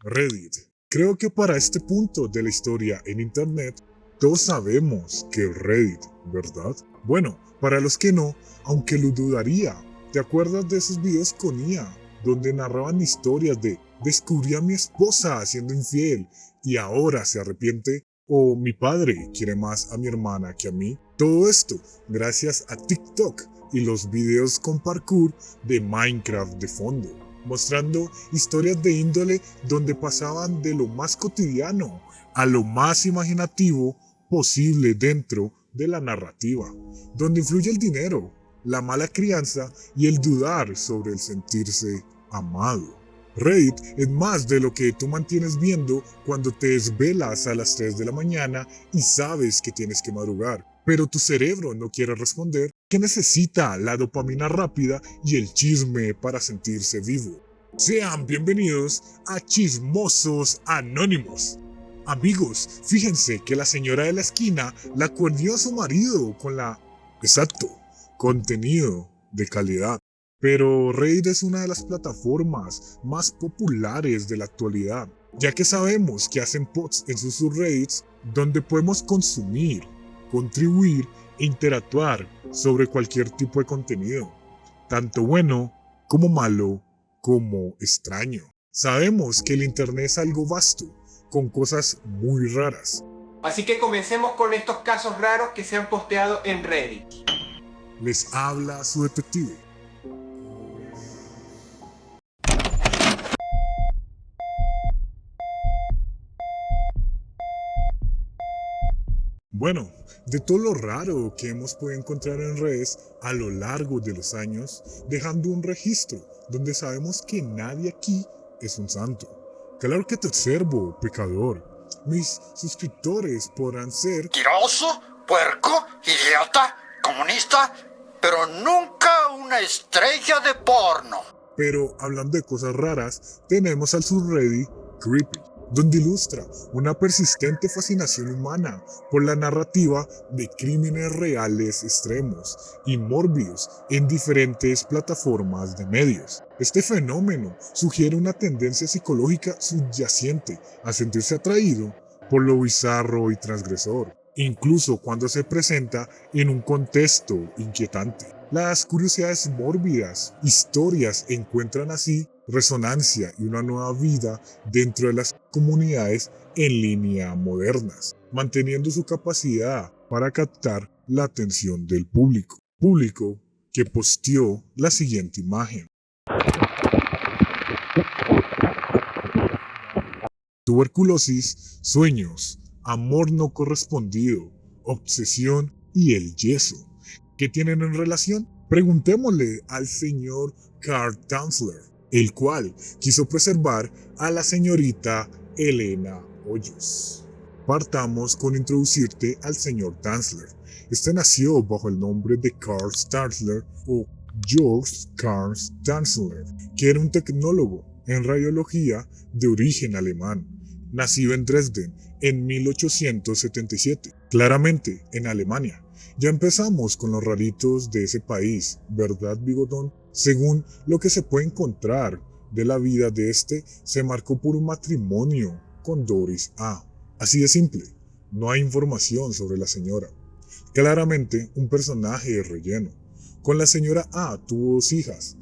Reddit. Creo que para este punto de la historia en Internet, todos sabemos que es Reddit, ¿verdad? Bueno, para los que no, aunque lo dudaría, ¿te acuerdas de esos videos con IA, donde narraban historias de descubrí a mi esposa siendo infiel y ahora se arrepiente? O mi padre quiere más a mi hermana que a mí. Todo esto gracias a TikTok y los videos con parkour de Minecraft de fondo, mostrando historias de índole donde pasaban de lo más cotidiano a lo más imaginativo posible dentro de la narrativa, donde influye el dinero, la mala crianza y el dudar sobre el sentirse amado. Reddit es más de lo que tú mantienes viendo cuando te desvelas a las 3 de la mañana y sabes que tienes que madrugar, pero tu cerebro no quiere responder, que necesita la dopamina rápida y el chisme para sentirse vivo. Sean bienvenidos a Chismosos Anónimos. Amigos, fíjense que la señora de la esquina la cuernió a su marido con la... Exacto, contenido de calidad. Pero Reddit es una de las plataformas más populares de la actualidad, ya que sabemos que hacen posts en sus subreddits donde podemos consumir, contribuir e interactuar sobre cualquier tipo de contenido, tanto bueno como malo como extraño. Sabemos que el internet es algo vasto, con cosas muy raras. Así que comencemos con estos casos raros que se han posteado en Reddit. Les habla su detective. Bueno, de todo lo raro que hemos podido encontrar en redes a lo largo de los años, dejando un registro donde sabemos que nadie aquí es un santo. Claro que te observo, pecador. Mis suscriptores podrán ser mentiroso, puerco, idiota, comunista, pero nunca una estrella de porno. Pero hablando de cosas raras, tenemos al subreddit Creepy, donde ilustra una persistente fascinación humana por la narrativa de crímenes reales extremos y mórbidos en diferentes plataformas de medios. Este fenómeno sugiere una tendencia psicológica subyacente a sentirse atraído por lo bizarro y transgresor, incluso cuando se presenta en un contexto inquietante. Las curiosidades mórbidas, historias encuentran así resonancia y una nueva vida dentro de las comunidades en línea modernas, manteniendo su capacidad para captar la atención del público. Público que posteó la siguiente imagen. Tuberculosis, sueños, amor no correspondido, obsesión y el yeso. ¿Qué tienen en relación? Preguntémosle al señor Carl Tanzler, el cual quiso preservar a la señorita Elena Hoyos. Partamos con introducirte al señor Tanzler. Este nació bajo el nombre de Carl Tanzler o George Carl Tanzler, que era un tecnólogo en radiología de origen alemán, nacido en Dresden en 1877, claramente en Alemania. Ya empezamos con los raritos de ese país, ¿verdad, bigotón? Según lo que se puede encontrar de la vida de este, se marcó por un matrimonio con Doris A. Así de simple, no hay información sobre la señora. Claramente un personaje de relleno. Con la señora A tuvo dos hijas,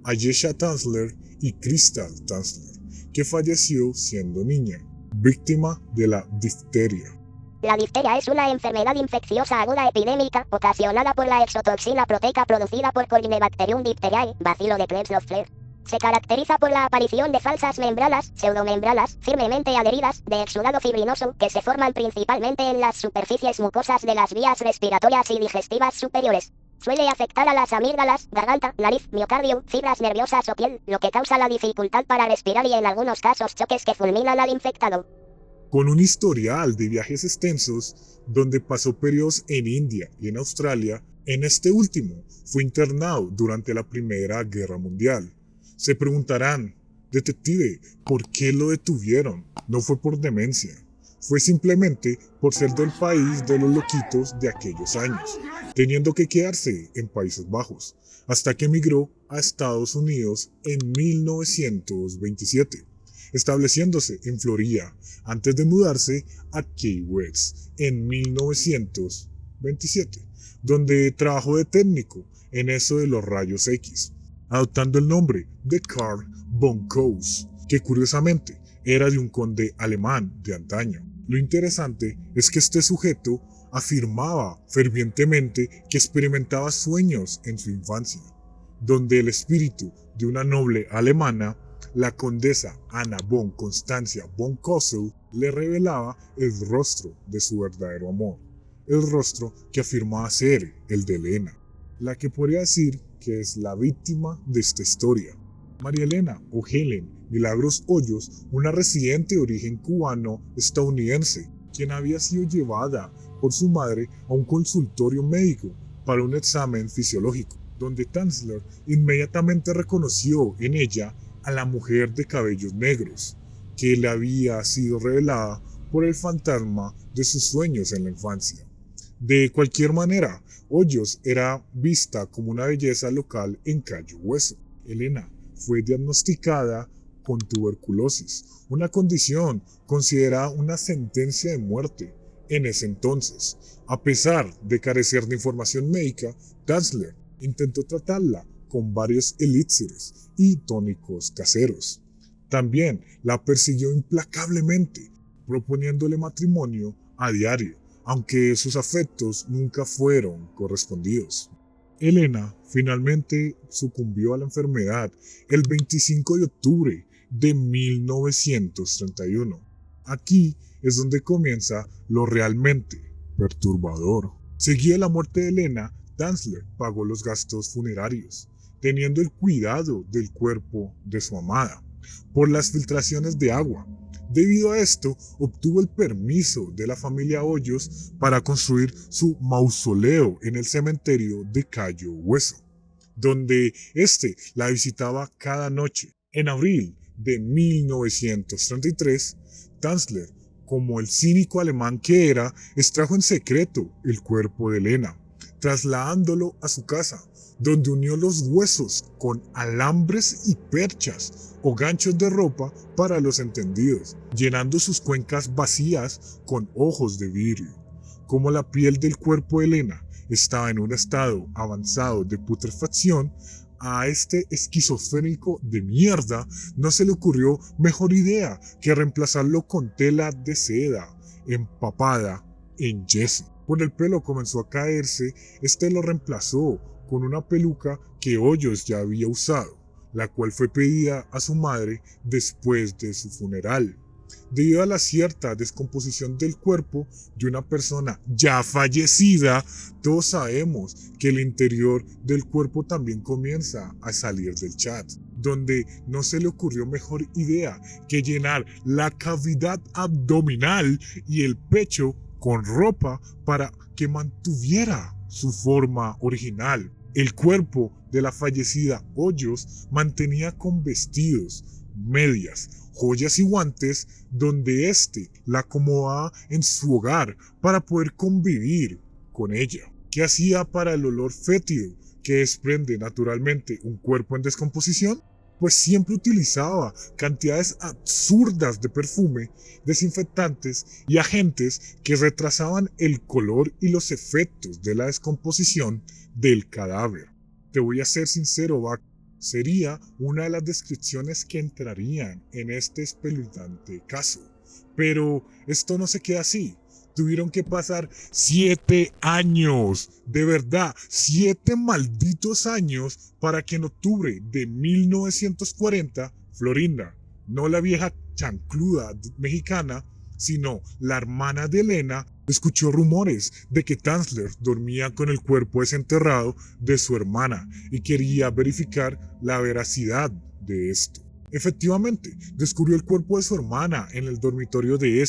Ayesha Tanzler y Crystal Tanzler, que falleció siendo niña, víctima de la difteria. La difteria es una enfermedad infecciosa aguda epidémica ocasionada por la exotoxina proteica producida por Corynebacterium diphtheriae, bacilo de Klebsiella. Se caracteriza por la aparición de falsas membranas, pseudomembranas, firmemente adheridas, de exudado fibrinoso, que se forman principalmente en las superficies mucosas de las vías respiratorias y digestivas superiores. Suele afectar a las amígdalas, garganta, nariz, miocardio, fibras nerviosas o piel, lo que causa la dificultad para respirar y en algunos casos choques que fulminan al infectado. Con un historial de viajes extensos, donde pasó periodos en India y en Australia, en este último fue internado durante la Primera Guerra Mundial. Se preguntarán, detective, ¿por qué lo detuvieron? No fue por demencia, fue simplemente por ser del país de los loquitos de aquellos años, teniendo que quedarse en Países Bajos, hasta que emigró a Estados Unidos en 1927. estableciéndose en Florida antes de mudarse a Key West en 1927, donde trabajó de técnico en eso de los rayos X, adoptando el nombre de Karl von Koss, que curiosamente era de un conde alemán de antaño. Lo interesante es que este sujeto afirmaba fervientemente que experimentaba sueños en su infancia, donde el espíritu de una noble alemana, la condesa Anna von Constantia von Kossel, le revelaba el rostro de su verdadero amor, el rostro que afirmaba ser el de Elena, la que podría decir que es la víctima de esta historia. María Elena o Helen Milagros Hoyos, una residente de origen cubano-estadounidense, quien había sido llevada por su madre a un consultorio médico para un examen fisiológico, donde Tanzler inmediatamente reconoció en ella a la mujer de cabellos negros, que le había sido revelada por el fantasma de sus sueños en la infancia. De cualquier manera, Hoyos era vista como una belleza local en Cayo Hueso. Elena fue diagnosticada con tuberculosis, una condición considerada una sentencia de muerte en ese entonces. A pesar de carecer de información médica, Tanzler intentó tratarla con varios elixires y tónicos caseros. También la persiguió implacablemente, proponiéndole matrimonio a diario, aunque sus afectos nunca fueron correspondidos. Elena finalmente sucumbió a la enfermedad el 25 de octubre de 1931. Aquí es donde comienza lo realmente perturbador. Seguida la muerte de Elena, Tanzler pagó los gastos funerarios, teniendo el cuidado del cuerpo de su amada, por las filtraciones de agua. Debido a esto, obtuvo el permiso de la familia Hoyos para construir su mausoleo en el cementerio de Cayo Hueso, donde la visitaba cada noche. En abril de 1933, Tanzler, como el cínico alemán que era, extrajo en secreto el cuerpo de Elena, trasladándolo a su casa, donde unió los huesos con alambres y perchas o ganchos de ropa para los entendidos, llenando sus cuencas vacías con ojos de vidrio. Como la piel del cuerpo de Elena estaba en un estado avanzado de putrefacción, a este esquizofrénico de mierda no se le ocurrió mejor idea que reemplazarlo con tela de seda empapada en yeso. Cuando el pelo comenzó a caerse, lo reemplazó con una peluca que Hoyos ya había usado, la cual fue pedida a su madre después de su funeral. Debido a la cierta descomposición del cuerpo de una persona ya fallecida, todos sabemos que el interior del cuerpo también comienza a salir del chat, donde no se le ocurrió mejor idea que llenar la cavidad abdominal y el pecho con ropa para que mantuviera su forma original. El cuerpo de la fallecida Hoyos mantenía con vestidos, medias, joyas y guantes, donde la acomodaba en su hogar para poder convivir con ella. ¿Qué hacía para el olor fétido que desprende naturalmente un cuerpo en descomposición? Pues siempre utilizaba cantidades absurdas de perfume, desinfectantes y agentes que retrasaban el color y los efectos de la descomposición del cadáver. Te voy a ser sincero, Bach, sería una de las descripciones que entrarían en este espeluznante caso. Pero esto no se queda así. Tuvieron que pasar 7 años, de verdad, 7 malditos años para que en octubre de 1940, Florinda, no la vieja chancluda mexicana, sino la hermana de Elena, escuchó rumores de que Tanzler dormía con el cuerpo desenterrado de su hermana y quería verificar la veracidad de esto. Efectivamente, descubrió el cuerpo de su hermana en el dormitorio de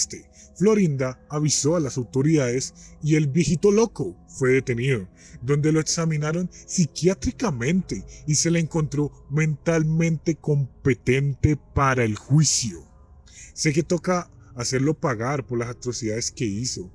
Florinda avisó a las autoridades y el viejito loco fue detenido, donde lo examinaron psiquiátricamente y se le encontró mentalmente competente para el juicio. Sé que toca hacerlo pagar por las atrocidades que hizo,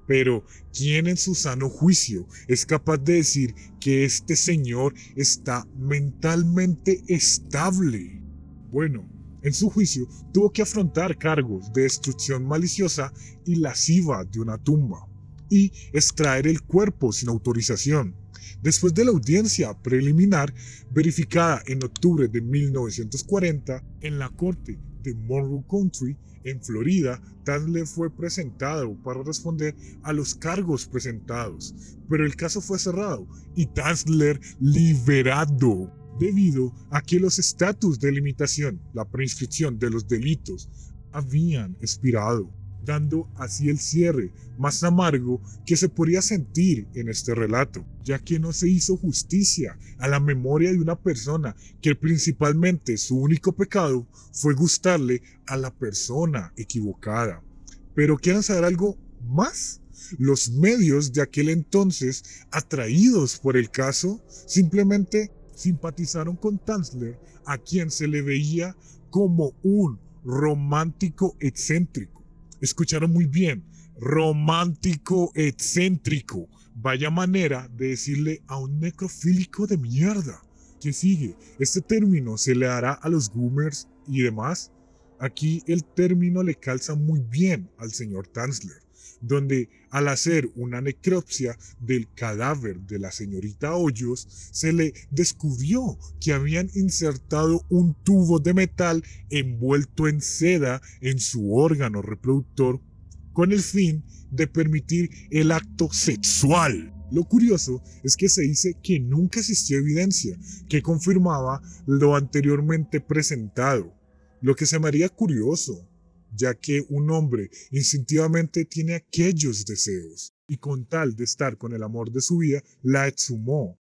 pero ¿quién en su sano juicio es capaz de decir que este señor está mentalmente estable? Bueno, En su juicio, tuvo que afrontar cargos de destrucción maliciosa y lasciva de una tumba, y extraer el cuerpo sin autorización. Después de la audiencia preliminar, verificada en octubre de 1940 en la corte de Monroe County, en Florida, Tanzler fue presentado para responder a los cargos presentados, pero el caso fue cerrado y Tanzler liberado, debido a que los estatus de limitación, la prescripción de los delitos, habían expirado, dando así el cierre más amargo que se podría sentir en este relato, ya que no se hizo justicia a la memoria de una persona que principalmente su único pecado fue gustarle a la persona equivocada. Pero ¿quieren saber algo más? Los medios de aquel entonces, atraídos por el caso, simplemente simpatizaron con Tanzler, a quien se le veía como un romántico excéntrico. Escucharon muy bien, romántico excéntrico. Vaya manera de decirle a un necrofílico de mierda. ¿Qué sigue? Este término se le dará a los boomers y demás. Aquí el término le calza muy bien al señor Tanzler, donde al hacer una necropsia del cadáver de la señorita Hoyos, se le descubrió que habían insertado un tubo de metal envuelto en seda en su órgano reproductor con el fin de permitir el acto sexual. Lo curioso es que se dice que nunca existió evidencia que confirmaba lo anteriormente presentado, lo que se me haría curioso, ya que un hombre instintivamente tiene aquellos deseos, y con tal de estar con el amor de su vida, la exhumó.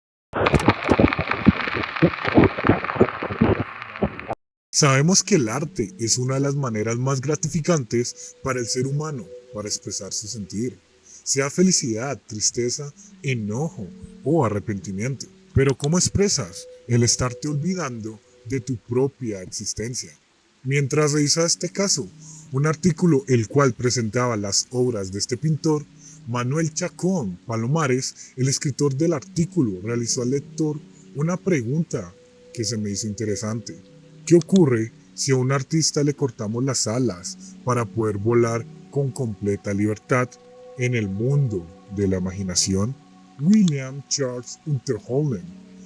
Sabemos que el arte es una de las maneras más gratificantes para el ser humano para expresar su sentir, sea felicidad, tristeza, enojo o arrepentimiento. Pero ¿cómo expresas el estarte olvidando de tu propia existencia? Mientras revisaba este caso, un artículo el cual presentaba las obras de este pintor, Manuel Chacón Palomares, el escritor del artículo, realizó al lector una pregunta que se me hizo interesante. ¿Qué ocurre si a un artista le cortamos las alas para poder volar con completa libertad en el mundo de la imaginación? William Charles Unterholden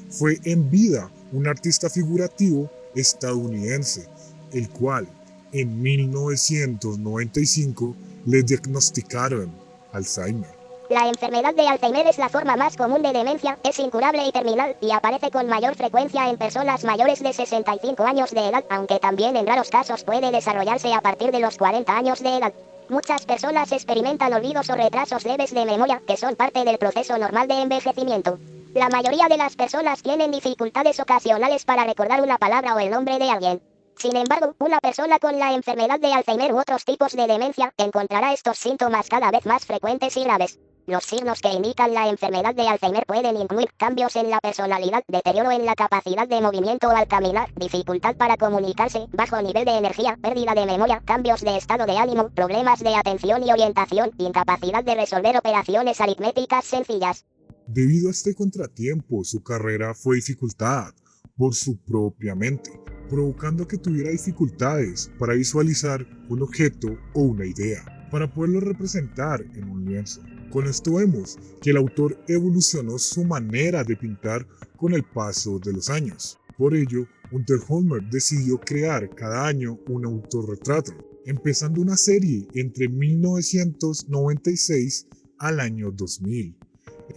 fue en vida un artista figurativo estadounidense, el cual en 1995 le diagnosticaron Alzheimer. La enfermedad de Alzheimer es la forma más común de demencia, es incurable y terminal, y aparece con mayor frecuencia en personas mayores de 65 años de edad, aunque también en raros casos puede desarrollarse a partir de los 40 años de edad. Muchas personas experimentan olvidos o retrasos leves de memoria, que son parte del proceso normal de envejecimiento. La mayoría de las personas tienen dificultades ocasionales para recordar una palabra o el nombre de alguien. Sin embargo, una persona con la enfermedad de Alzheimer u otros tipos de demencia encontrará estos síntomas cada vez más frecuentes y graves. Los signos que indican la enfermedad de Alzheimer pueden incluir cambios en la personalidad, deterioro en la capacidad de movimiento al caminar, dificultad para comunicarse, bajo nivel de energía, pérdida de memoria, cambios de estado de ánimo, problemas de atención y orientación, incapacidad de resolver operaciones aritméticas sencillas. Debido a este contratiempo, su carrera fue dificultada por su propia mente, provocando que tuviera dificultades para visualizar un objeto o una idea, para poderlo representar en un lienzo. Con esto vemos que el autor evolucionó su manera de pintar con el paso de los años. Por ello, Unterholder decidió crear cada año un autorretrato, empezando una serie entre 1996 al año 2000.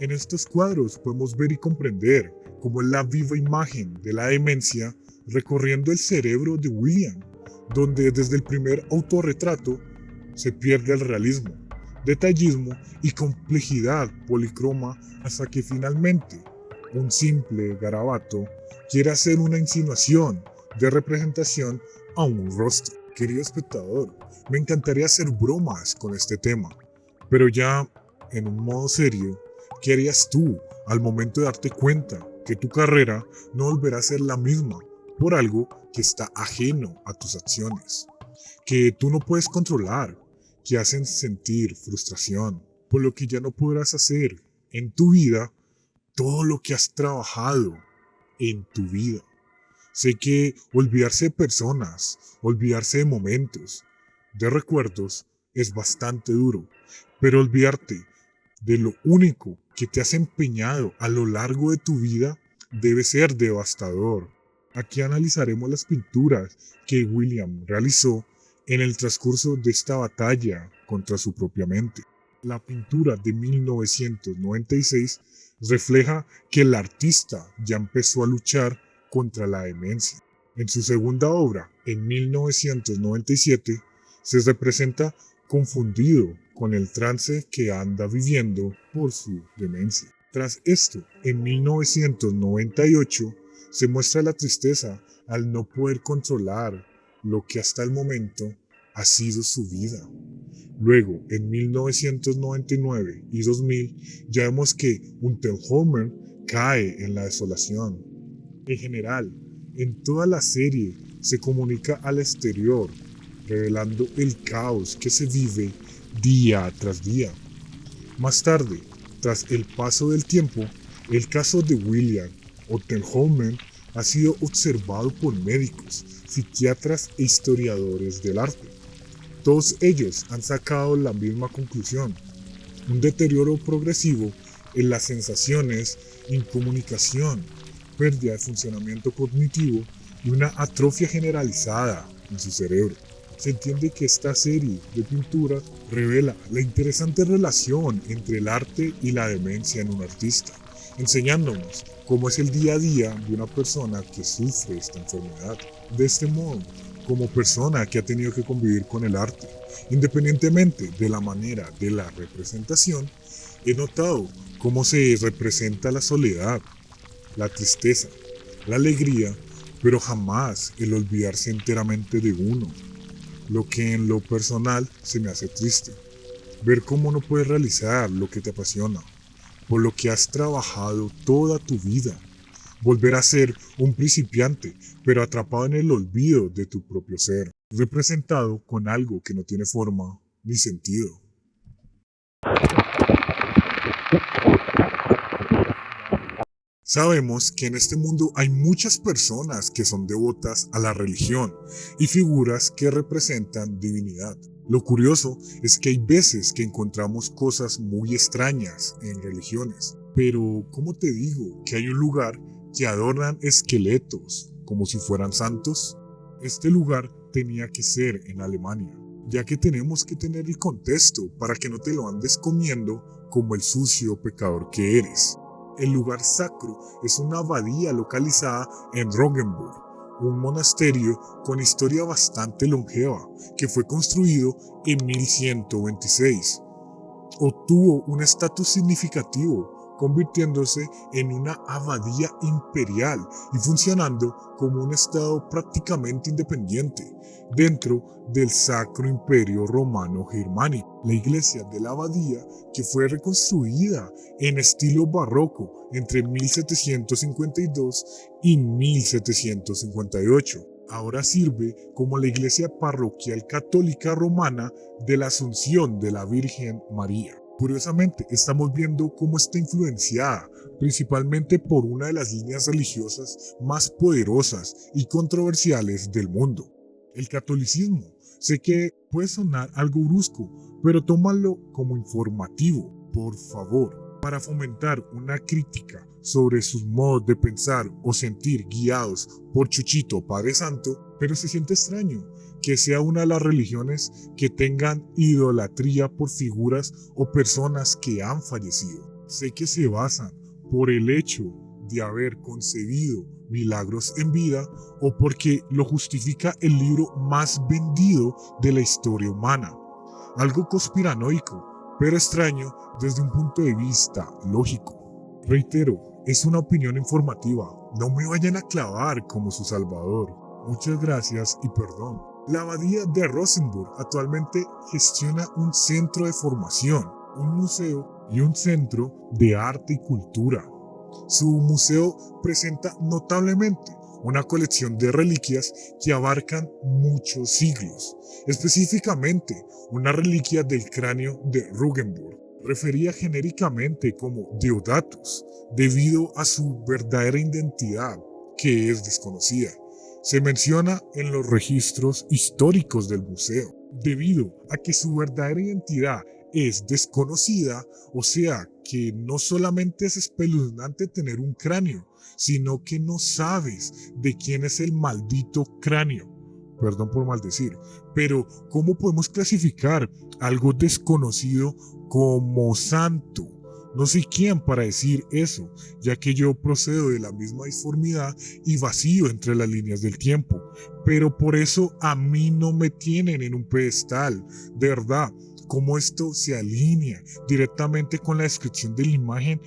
En estos cuadros podemos ver y comprender cómo es la viva imagen de la demencia recorriendo el cerebro de William, donde desde el primer autorretrato se pierde el realismo, detallismo y complejidad policroma hasta que finalmente un simple garabato quiere hacer una insinuación de representación a un rostro. Querido espectador, me encantaría hacer bromas con este tema, pero ya en un modo serio, ¿qué harías tú al momento de darte cuenta que tu carrera no volverá a ser la misma por algo que está ajeno a tus acciones, que tú no puedes controlar, que hacen sentir frustración, por lo que ya no podrás hacer en tu vida todo lo que has trabajado en tu vida? Sé que olvidarse de personas, olvidarse de momentos, de recuerdos, es bastante duro, pero olvidarte de lo único que te has empeñado a lo largo de tu vida debe ser devastador. Aquí analizaremos las pinturas que William realizó en el transcurso de esta batalla contra su propia mente. La pintura de 1996 refleja que el artista ya empezó a luchar contra la demencia. En su segunda obra, en 1997, se representa confundido con el trance que anda viviendo por su demencia. Tras esto, en 1998, se muestra la tristeza al no poder controlar lo que hasta el momento ha sido su vida. Luego, en 1999 y 2000, ya vemos que Untenholmer cae en la desolación. En general, en toda la serie se comunica al exterior, revelando el caos que se vive día tras día. Más tarde, tras el paso del tiempo, el caso de William Untenholmer ha sido observado por médicos, psiquiatras e historiadores del arte. Todos ellos han sacado la misma conclusión: un deterioro progresivo en las sensaciones, incomunicación, pérdida de funcionamiento cognitivo y una atrofia generalizada en su cerebro. Se entiende que esta serie de pinturas revela la interesante relación entre el arte y la demencia en un artista, enseñándonos cómo es el día a día de una persona que sufre esta enfermedad. De este modo, como persona que ha tenido que convivir con el arte, independientemente de la manera de la representación, he notado cómo se representa la soledad, la tristeza, la alegría, pero jamás el olvidarse enteramente de uno. Lo que en lo personal se me hace triste, ver cómo no puedes realizar lo que te apasiona, por lo que has trabajado toda tu vida. Volver a ser un principiante, pero atrapado en el olvido de tu propio ser, representado con algo que no tiene forma ni sentido. Sabemos que en este mundo hay muchas personas que son devotas a la religión y figuras que representan divinidad. Lo curioso es que hay veces que encontramos cosas muy extrañas en religiones, pero ¿cómo te digo que hay un lugar que adornan esqueletos como si fueran santos? Este lugar tenía que ser en Alemania, ya que tenemos que tener el contexto para que no te lo andes comiendo como el sucio pecador que eres. El lugar sacro es una abadía localizada en Rogenburg, un monasterio con historia bastante longeva que fue construido en 1126. Obtuvo un estatus significativo, convirtiéndose en una abadía imperial y funcionando como un estado prácticamente independiente dentro del Sacro Imperio Romano Germánico. La iglesia de la abadía, que fue reconstruida en estilo barroco entre 1752 y 1758, ahora sirve como la iglesia parroquial católica romana de la Asunción de la Virgen María. Curiosamente, estamos viendo cómo está influenciada principalmente por una de las líneas religiosas más poderosas y controversiales del mundo, el catolicismo. Sé que puede sonar algo brusco, pero tómalo como informativo, por favor, para fomentar una crítica sobre sus modos de pensar o sentir guiados por Chuchito Padre Santo, pero se siente extraño que sea una de las religiones que tengan idolatría por figuras o personas que han fallecido. Sé que se basan por el hecho de haber concebido milagros en vida o porque lo justifica el libro más vendido de la historia humana. Algo conspiranoico, pero extraño desde un punto de vista lógico. Reitero, es una opinión informativa, no me vayan a clavar como su salvador. Muchas gracias y perdón. La abadía de Rosenburg actualmente gestiona un centro de formación, un museo y un centro de arte y cultura. Su museo presenta notablemente una colección de reliquias que abarcan muchos siglos, específicamente una reliquia del cráneo de Rogenburg, referida genéricamente como Deodatus, debido a su verdadera identidad, que es desconocida. se menciona en los registros históricos del museo, debido a que su verdadera identidad es desconocida, o sea que no solamente es espeluznante tener un cráneo, sino que no sabes de quién es el maldito cráneo. Perdón por maldecir, pero ¿cómo podemos clasificar algo desconocido como santo? No soy quien para decir eso, ya que yo procedo de la misma disformidad y vacío entre las líneas del tiempo, pero por eso a mí no me tienen en un pedestal, de verdad. Cómo esto se alinea directamente con la descripción de la imagen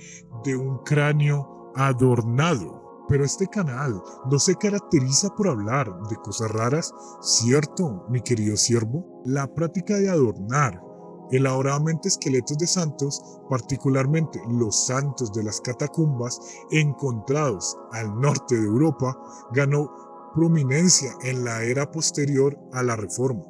de un cráneo adornado. Pero este canal no se caracteriza por hablar de cosas raras, ¿cierto, mi querido siervo? La práctica de adornar elaboradamente esqueletos de santos, particularmente los santos de las catacumbas encontrados al norte de Europa, ganó prominencia en la era posterior a la Reforma.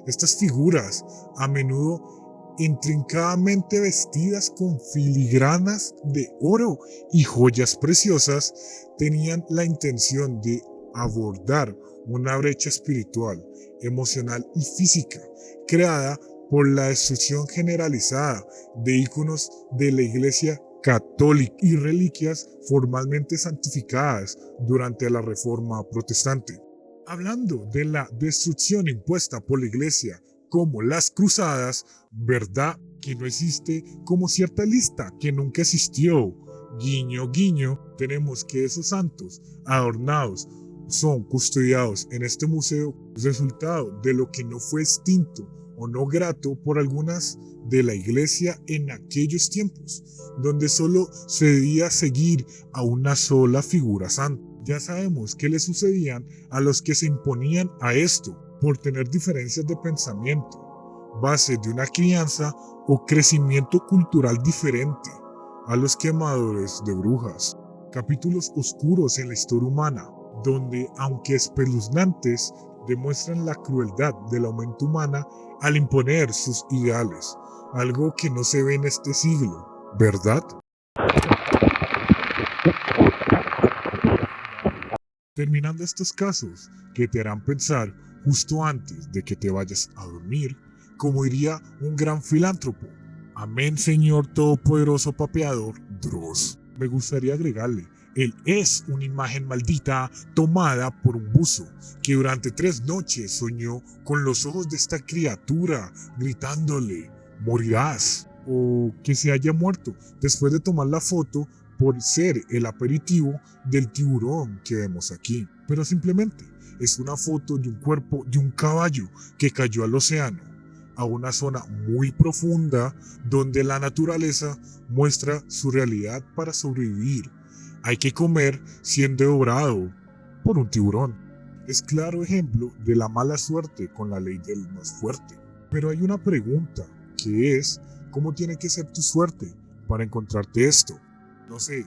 Estas figuras, a menudo intrincadamente vestidas con filigranas de oro y joyas preciosas, tenían la intención de abordar una brecha espiritual, emocional y física creada por la destrucción generalizada de íconos de la Iglesia católica y reliquias formalmente santificadas durante la Reforma protestante. Hablando de la destrucción impuesta por la Iglesia, como las cruzadas, verdad que no existe como cierta lista que nunca existió. Guiño, guiño, tenemos que esos santos adornados son custodiados en este museo, resultado de lo que no fue extinto o no grato por algunas de la Iglesia en aquellos tiempos, donde solo se debía seguir a una sola figura santa. Ya sabemos qué le sucedían a los que se imponían a esto por tener diferencias de pensamiento, base de una crianza o crecimiento cultural diferente, a los quemadores de brujas. Capítulos oscuros en la historia humana, donde, aunque espeluznantes, demuestran la crueldad de la mente humana al imponer sus ideales, algo que no se ve en este siglo, ¿verdad? Terminando estos casos que te harán pensar justo antes de que te vayas a dormir, como diría un gran filántropo, amén Señor Todopoderoso Papeador Dross. Me gustaría agregarle, él es una imagen maldita tomada por un buzo que durante 3 noches soñó con los ojos de esta criatura gritándole, morirás, o que se haya muerto después de tomar la foto por ser el aperitivo del tiburón que vemos aquí. Pero simplemente es una foto de un cuerpo de un caballo que cayó al océano, a una zona muy profunda donde la naturaleza muestra su realidad para sobrevivir. Hay que comer siendo devorado por un tiburón. Es claro ejemplo de la mala suerte con la ley del más fuerte. Pero hay una pregunta, que es, ¿cómo tiene que ser tu suerte para encontrarte esto? No sé,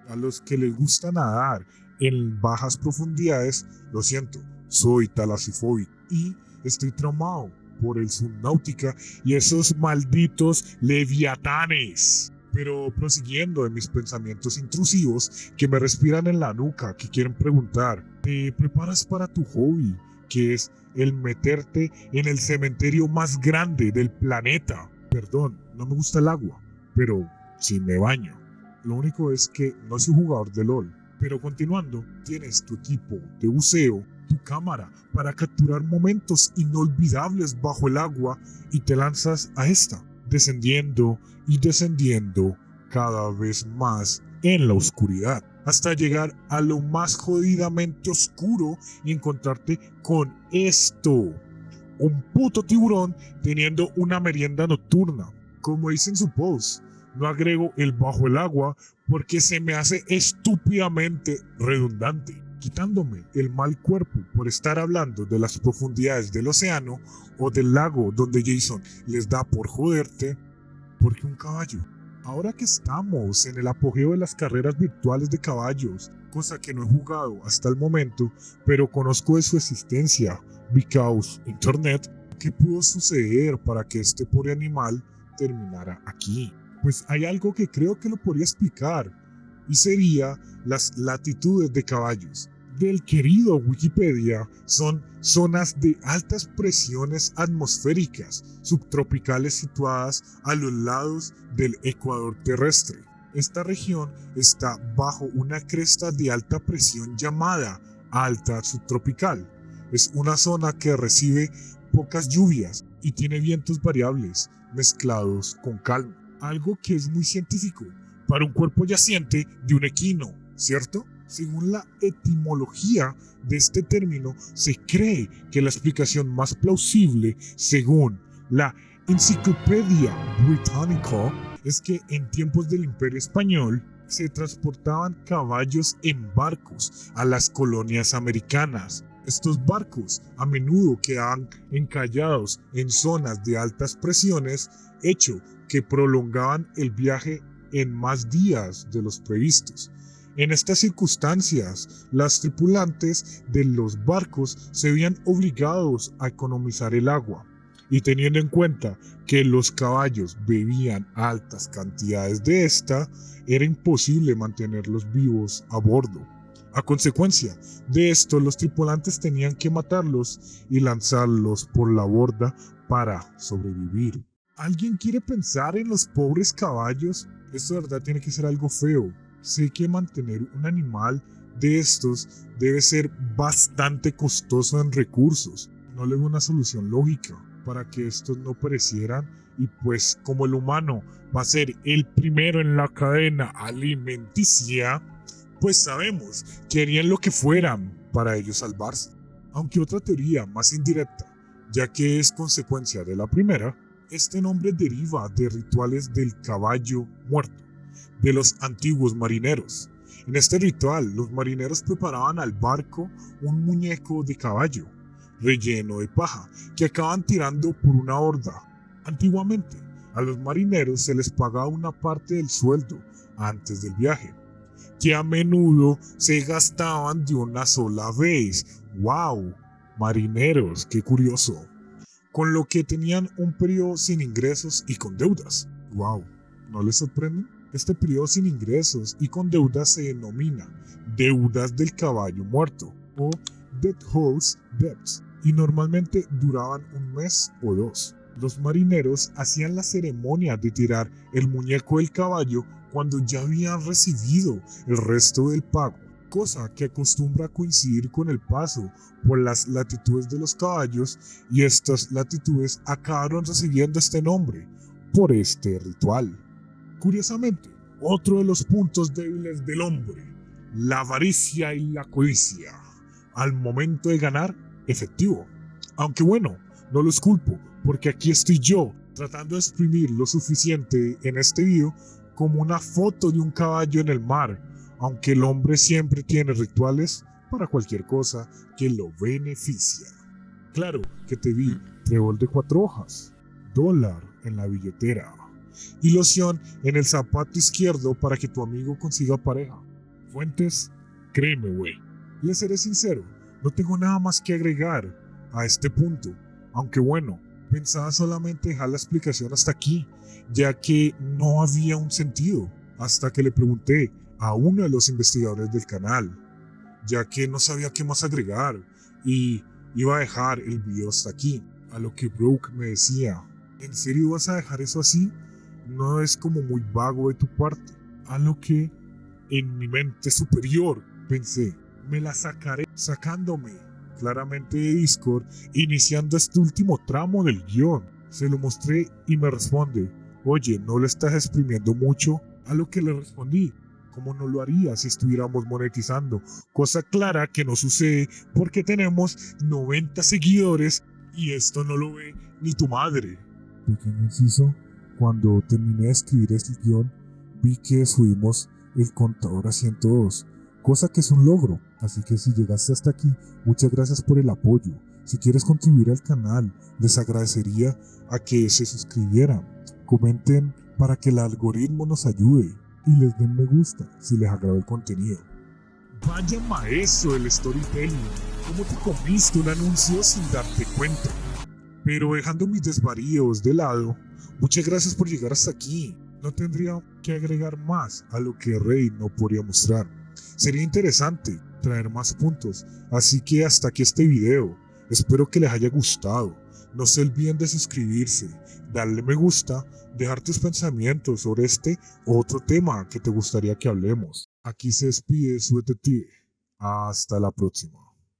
a los que les gusta nadar en bajas profundidades, lo siento, soy talasifóbico y estoy traumado por el subnáutica y esos malditos leviatanes. Pero prosiguiendo en mis pensamientos intrusivos que me respiran en la nuca, que quieren preguntar, ¿te preparas para tu hobby, que es el meterte en el cementerio más grande del planeta? Perdón, no me gusta el agua, pero sí me baño. Lo único es que no soy jugador de LOL. Pero continuando, tienes tu equipo de buceo, tu cámara para capturar momentos inolvidables bajo el agua y te lanzas a esta, descendiendo y descendiendo cada vez más en la oscuridad, hasta llegar a lo más jodidamente oscuro y encontrarte con esto. Un puto tiburón teniendo una merienda nocturna. Como dice en su post, no agrego el bajo el agua porque se me hace estúpidamente redundante, quitándome el mal cuerpo por estar hablando de las profundidades del océano o del lago donde Jason les da por joderte, porque un caballo. Ahora que estamos en el apogeo de las carreras virtuales de caballos, cosa que no he jugado hasta el momento, pero conozco de su existencia, because internet, ¿qué pudo suceder para que este pobre animal terminara aquí? Pues hay algo que creo que lo podría explicar, y sería las latitudes de caballos, del querido Wikipedia son zonas de altas presiones atmosféricas subtropicales situadas a los lados del ecuador terrestre. Esta región está bajo una cresta de alta presión llamada alta subtropical. Es una zona que recibe pocas lluvias y tiene vientos variables mezclados con calma. Algo que es muy científico para un cuerpo yaciente de un equino, ¿cierto? Según la etimología de este término, se cree que la explicación más plausible, según la Enciclopedia Británica, es que en tiempos del Imperio Español se transportaban caballos en barcos a las colonias americanas. Estos barcos a menudo quedaban encallados en zonas de altas presiones, hecho que prolongaban el viaje en más días de los previstos. En estas circunstancias, los tripulantes de los barcos se veían obligados a economizar el agua, y teniendo en cuenta que los caballos bebían altas cantidades de esta, era imposible mantenerlos vivos a bordo. A consecuencia de esto, los tripulantes tenían que matarlos y lanzarlos por la borda para sobrevivir. ¿Alguien quiere pensar en los pobres caballos? Esto de verdad tiene que ser algo feo. Sé que mantener un animal de estos debe ser bastante costoso en recursos. No le veo una solución lógica para que estos no perecieran, y pues como el humano va a ser el primero en la cadena alimenticia, pues sabemos que harían lo que fueran para ellos salvarse. Aunque otra teoría más indirecta, ya que es consecuencia de la primera, este nombre deriva de rituales del caballo muerto de los antiguos marineros. En este ritual, los marineros preparaban al barco un muñeco de caballo relleno de paja que acaban tirando por una horda. Antiguamente, a los marineros se les pagaba una parte del sueldo antes del viaje, que a menudo se gastaban de una sola vez. ¡Wow! Marineros, qué curioso. Con lo que tenían un periodo sin ingresos y con deudas. ¡Wow! ¿No les sorprende? Este periodo sin ingresos y con deudas se denomina deudas del caballo muerto o Dead Horse Debts, y normalmente duraban un mes o dos. Los marineros hacían la ceremonia de tirar el muñeco del caballo cuando ya habían recibido el resto del pago, cosa que acostumbra a coincidir con el paso por las latitudes de los caballos, y estas latitudes acabaron recibiendo este nombre por este ritual. Curiosamente, otro de los puntos débiles del hombre, la avaricia y la codicia, al momento de ganar efectivo. Aunque bueno, no los culpo, porque aquí estoy yo tratando de exprimir lo suficiente en este video como una foto de un caballo en el mar, aunque el hombre siempre tiene rituales para cualquier cosa que lo beneficia. Claro que te vi trébol de 4 hojas, dólar en la billetera y loción en el zapato izquierdo para que tu amigo consiga pareja. Fuentes, créeme güey. Les seré sincero, no tengo nada más que agregar a este punto, aunque bueno, pensaba solamente dejar la explicación hasta aquí, ya que no había un sentido, hasta que le pregunté a uno de los investigadores del canal, ya que no sabía qué más agregar y iba a dejar el video hasta aquí. A lo que Brooke me decía, ¿en serio vas a dejar eso así? No es como muy vago de tu parte. A lo que en mi mente superior pensé, me la sacaré sacándome claramente de Discord, iniciando este último tramo del guión. Se lo mostré y me responde, oye, ¿no le estás exprimiendo mucho? A lo que le respondí, ¿cómo no lo haría si estuviéramos monetizando? Cosa clara que no sucede porque tenemos 90 seguidores y esto no lo ve ni tu madre. Pequeño inciso, cuando terminé de escribir este guión, vi que subimos el contador a 102, cosa que es un logro. Así que si llegaste hasta aquí, muchas gracias por el apoyo. Si quieres contribuir al canal, les agradecería a que se suscribieran, comenten para que el algoritmo nos ayude y les den me gusta si les agradó el contenido. Vaya maestro del storytelling, ¿cómo te comiste un anuncio sin darte cuenta? Pero dejando mis desvaríos de lado, muchas gracias por llegar hasta aquí. No tendría que agregar más a lo que Reddit no podría mostrar. Sería interesante traer más puntos, así que hasta aquí este video. Espero que les haya gustado. No se olviden de suscribirse, darle me gusta, dejar tus pensamientos sobre este o otro tema que te gustaría que hablemos. Aquí se despide su detective. Hasta la próxima.